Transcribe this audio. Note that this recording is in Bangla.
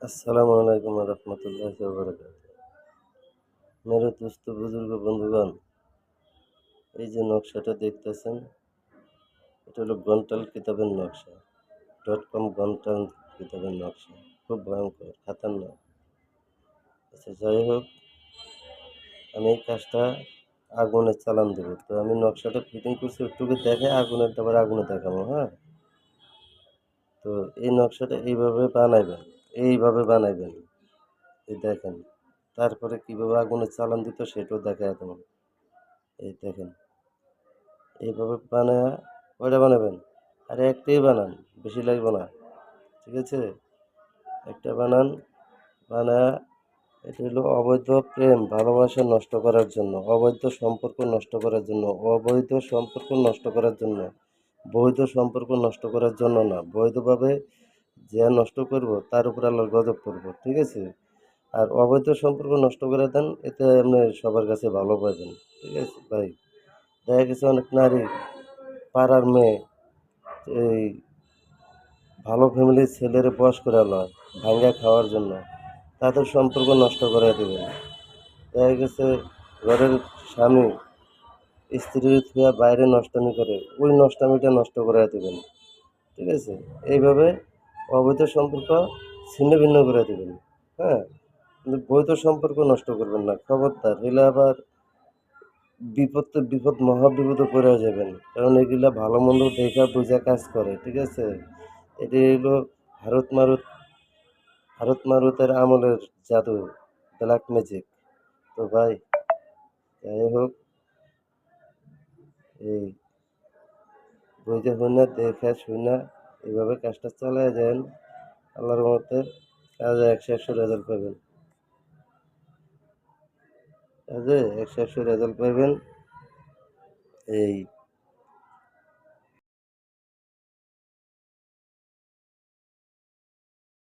আসসালামু আলাইকুম রহমতুল্লাহি ওয়া বারাকাতুহু। মেরে দুস্থ বুজুর্গ বন্ধুগণ, এই যে নকশাটা দেখতেছেন, এটা হলো গন্টাল কিতাবের নকশা। গন্টাল কিতাবের নকশা। খুব ভয়ংকর, খাতারনাক। আচ্ছা যাই হোক, আমি এই কাজটা আগুনে চালান দেবো। তো আমি নকশাটা ফিটিং করছি একটুকু দেখে আগুনের তারপরে আগুনে দেখাবো, হ্যাঁ? তো এই নকশাটা এইভাবে বানাইবেন। এই দেখেন। তারপরে কিভাবে আগুনে চালান দিত সেটাও দেখায় তোমাকে। এই দেখেন। এইভাবে বানায়া কয়টা বানাবেন? আরে একটাই বানান, বেশি লাগবে না। ঠিক আছে? একটা বানান, বানায়া এটা হলো অবৈধ প্রেম, ভালোবাসা নষ্ট করার জন্য, অবৈধ সম্পর্ক নষ্ট করার জন্য, অবৈধ সম্পর্ক নষ্ট করার জন্য, বৈধ সম্পর্ক নষ্ট করার জন্য না। বৈধভাবে যে নষ্ট করব তার উপর আল্লাহর গজব পড়ব। ঠিক আছে? আর অবৈধ সম্পর্ক নষ্ট করে দেন, এতে আপনি সবার কাছে ভালো পাইবেন। ঠিক আছে ভাই? দেখা গেছে অনেক নারী, পাড়ার মেয়ে এই ভালো ফ্যামিলির ছেলেরে বশ করে লয় ভাঙ্গা খাওয়ার জন্য, তাদের সম্পর্ক নষ্ট করে দেবেন। দেখা গেছে ঘরের স্বামী স্ত্রীর থুয়া বাইরে নষ্টামি করে, ওই নষ্টামিটা নষ্ট করে দেবেন। ঠিক আছে? এইভাবে অবৈধ সম্পর্ক ছিন্ন ভিন্ন করে দেবেন। হ্যাঁ? কিন্তু বৈধ সম্পর্ক নষ্ট করবেন না, খবরদার। এলে আবার বিপদ তো বিপদ, মহাবিপদে পড়ে যাবেন। কারণ এগুলা ভালো মন্দ দেখা বুঝা কাজ করে। ঠিক আছে? এটি হলো ভারত মারুত ভারত মারুতের আমলের জাদু, ব্ল্যাক ম্যাজিক। তো ভাই, যাই হোক, এই বুঝে শুনে দেখে শুনে এইভাবে কাজটা চালায় যান। আল্লাহর মতে কাজে ১০০ রেজাল্ট পাবেন। কাজে ১০০ রেজাল্ট পাবেন। এই